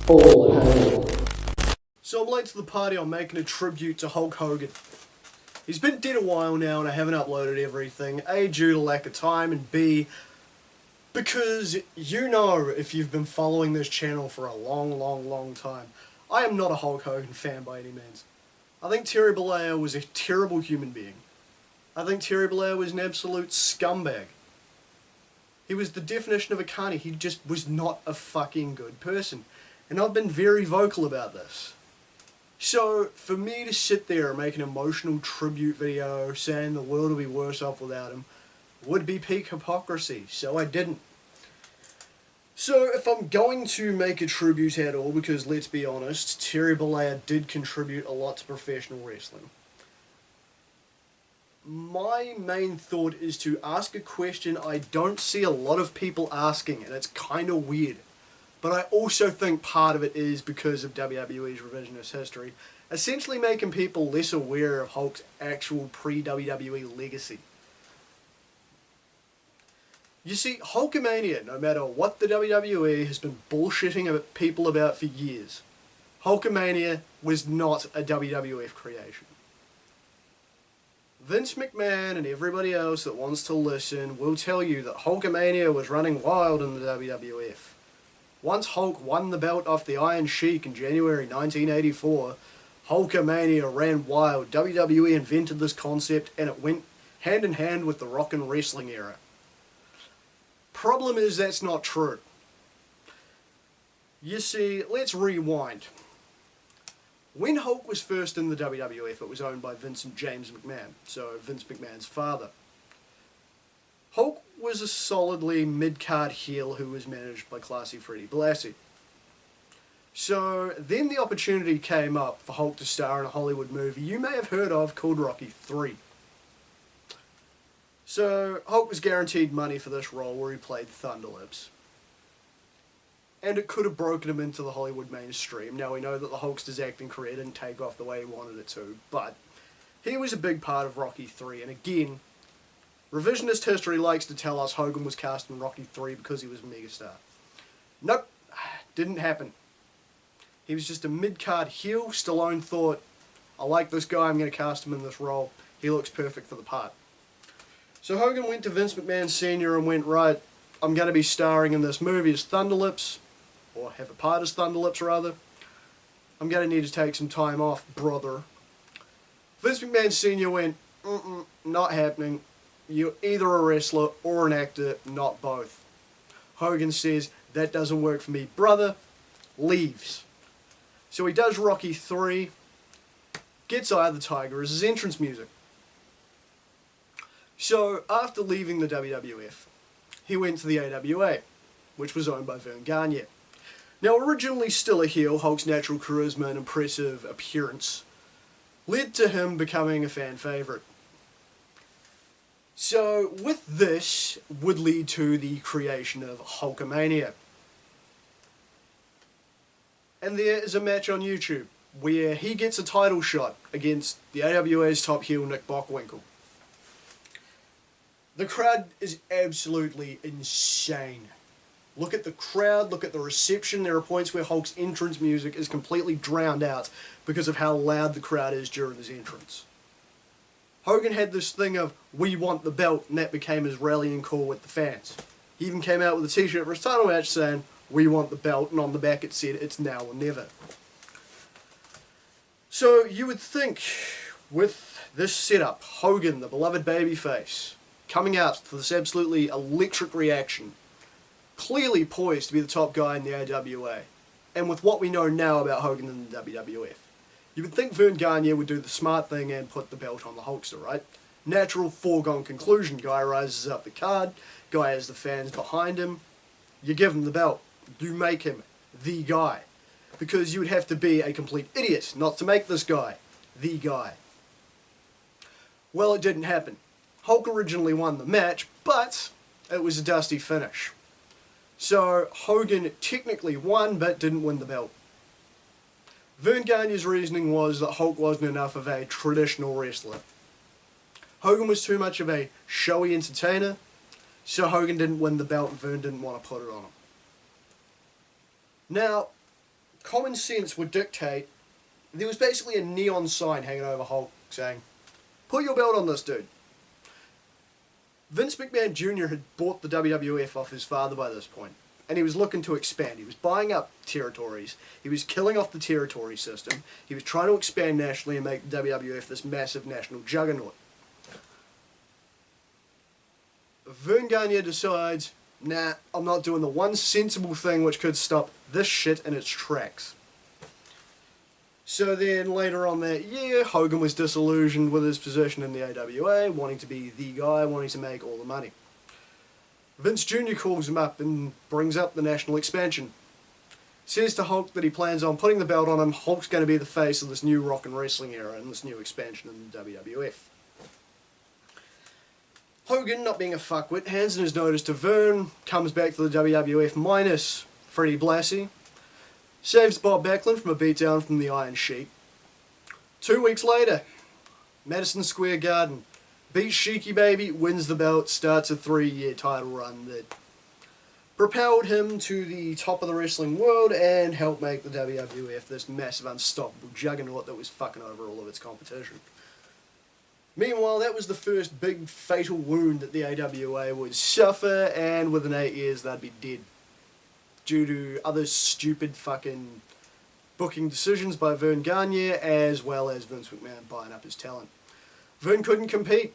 All in Hell. So I'm late to the party. I'm making a tribute to Hulk Hogan. He's been dead a while now and I haven't uploaded everything. A, due to lack of time, and B, because you know, if you've been following this channel for a long time, I am not a Hulk Hogan fan by any means. I think Terry Bollea was a terrible human being. I think Terry Bollea was an absolute scumbag. He was the definition of a carny. He just was not a fucking good person. And I've been very vocal about this. So, for me to sit there and make an emotional tribute video saying the world will be worse off without him would be peak hypocrisy, so I didn't. So, if I'm going to make a tribute at all, because let's be honest, Terry Bollea did contribute a lot to professional wrestling. My main thought is to ask a question I don't see a lot of people asking, and it's kind of weird. But I also think part of it is because of WWE's revisionist history, essentially making people less aware of Hulk's actual pre-WWE legacy. You see, Hulkamania, no matter what the WWE has been bullshitting people about for years, Hulkamania was not a WWF creation. Vince McMahon and everybody else that wants to listen will tell you that Hulkamania was running wild in the WWF. Once Hulk won the belt off the Iron Sheik in January 1984, Hulkamania ran wild. WWE invented this concept and it went hand in hand with the rock and wrestling era. Problem is that's not true. You see, let's rewind. When Hulk was first in the WWF, it was owned by Vincent James McMahon, so Vince McMahon's father. Hulk was a solidly mid-card heel who was managed by classy Freddie Blassie. So then the opportunity came up for Hulk to star in a Hollywood movie you may have heard of called Rocky III. So Hulk was guaranteed money for this role where he played Thunderlips. And it could have broken him into the Hollywood mainstream. Now we know that the Hulkster's acting career didn't take off the way he wanted it to, but he was a big part of Rocky III, and again, revisionist history likes to tell us Hogan was cast in Rocky III because he was a megastar. Nope, didn't happen. He was just a mid-card heel. Stallone thought, I like this guy, I'm going to cast him in this role. He looks perfect for the part. So Hogan went to Vince McMahon Sr. and went, right, I'm going to be starring in this movie as Thunderlips, or have a part as Thunderlips rather. I'm going to need to take some time off, brother. Vince McMahon Sr. went, not happening. You're either a wrestler or an actor, not both. Hogan says, that doesn't work for me, brother. Leaves. So he does Rocky III, gets Eye of the Tiger as his entrance music. So after leaving the WWF, he went to the AWA, which was owned by Vern Gagne. Now originally still a heel, Hulk's natural charisma and impressive appearance led to him becoming a fan favourite. So, with this, would lead to the creation of Hulkamania. And there is a match on YouTube where he gets a title shot against the AWA's top heel, Nick Bockwinkel. The crowd is absolutely insane. Look at the crowd, look at the reception. There are points where Hulk's entrance music is completely drowned out because of how loud the crowd is during his entrance. Hogan had this thing of, we want the belt, and that became his rallying call with the fans. He even came out with a t-shirt for his title match saying, we want the belt, and on the back it said, it's now or never. So you would think, with this setup, Hogan, the beloved babyface, coming out for this absolutely electric reaction, clearly poised to be the top guy in the AWA, and with what we know now about Hogan in the WWF, you would think Vern Gagne would do the smart thing and put the belt on the Hulkster, right? Natural foregone conclusion. Guy rises up the card. Guy has the fans behind him. You give him the belt. You make him the guy. Because you would have to be a complete idiot not to make this guy the guy. Well, it didn't happen. Hulk originally won the match, but it was a dusty finish. So Hogan technically won, but didn't win the belt. Vern Gagne's reasoning was that Hulk wasn't enough of a traditional wrestler. Hogan was too much of a showy entertainer, so Hogan didn't win the belt and Vern didn't want to put it on him. Now, common sense would dictate there was basically a neon sign hanging over Hulk saying, "Put your belt on this dude." Vince McMahon Jr. had bought the WWF off his father by this point, and he was looking to expand. He was buying up territories, he was killing off the territory system, he was trying to expand nationally and make the WWF this massive national juggernaut. Vern Gagne decides, nah, I'm not doing the one sensible thing which could stop this shit in its tracks. So then later on that year, Hogan was disillusioned with his position in the AWA, wanting to be the guy, wanting to make all the money. Vince Jr. calls him up and brings up the national expansion. Says to Hulk that he plans on putting the belt on him. Hulk's going to be the face of this new rock and wrestling era and this new expansion in the WWF. Hogan, not being a fuckwit, hands in his notice to Vern, comes back to the WWF minus Freddie Blassie, saves Bob Backlund from a beatdown from the Iron Sheik. 2 weeks later, Madison Square Garden, beats Sheiky Baby, wins the belt, starts a 3-year title run that propelled him to the top of the wrestling world and helped make the WWF this massive unstoppable juggernaut that was fucking over all of its competition. Meanwhile, that was the first big fatal wound that the AWA would suffer, and within 8 years they'd be dead. Due to other stupid fucking booking decisions by Vern Gagne, as well as Vince McMahon buying up his talent. Vern couldn't compete.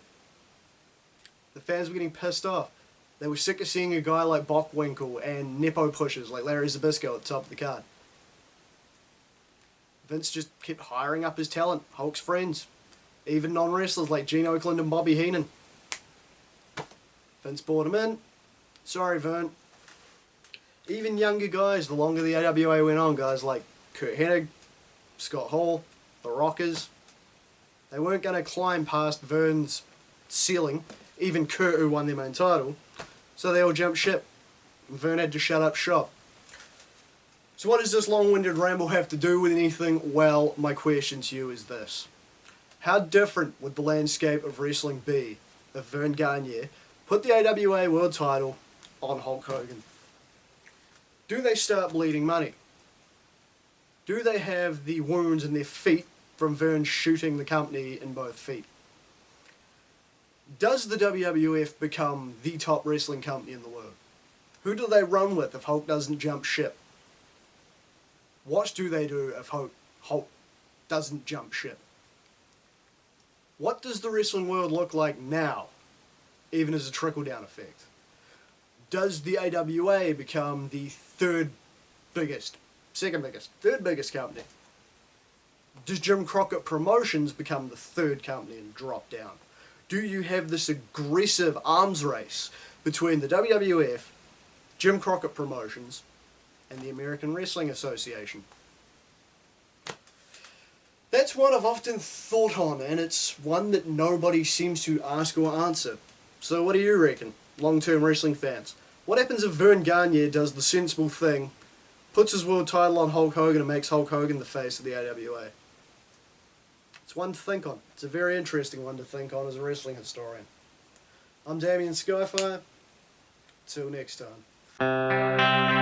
The fans were getting pissed off. They were sick of seeing a guy like Bockwinkel and Nepo pushers like Larry Zbyszko at the top of the card. Vince just kept hiring up his talent, Hulk's friends, even non-wrestlers like Gene Oakland and Bobby Heenan. Vince brought him in. Sorry, Vern. Even younger guys, the longer the AWA went on, guys like Kurt Hennig, Scott Hall, the Rockers, they weren't going to climb past Vern's ceiling, even Kurt, who won their main title, so they all jumped ship, and Vern had to shut up shop. So what does this long-winded ramble have to do with anything? Well, my question to you is this. How different would the landscape of wrestling be if Vern Gagne put the AWA World title on Hulk Hogan? Do they start bleeding money? Do they have the wounds in their feet from Vern shooting the company in both feet? Does the WWF become the top wrestling company in the world? Who do they run with if Hulk doesn't jump ship? What do they do if Hulk doesn't jump ship? What does the wrestling world look like now, even as a trickle-down effect? Does the AWA become the third biggest company? Does Jim Crockett Promotions become the third company and drop down? Do you have this aggressive arms race between the WWF, Jim Crockett Promotions, and the American Wrestling Association? That's one I've often thought on, and it's one that nobody seems to ask or answer. So what do you reckon, long-term wrestling fans? What happens if Vern Gagne does the sensible thing, puts his world title on Hulk Hogan and makes Hulk Hogan the face of the AWA? It's one to think on. It's a very interesting one to think on as a wrestling historian. I'm Damian Skyfire. Till next time.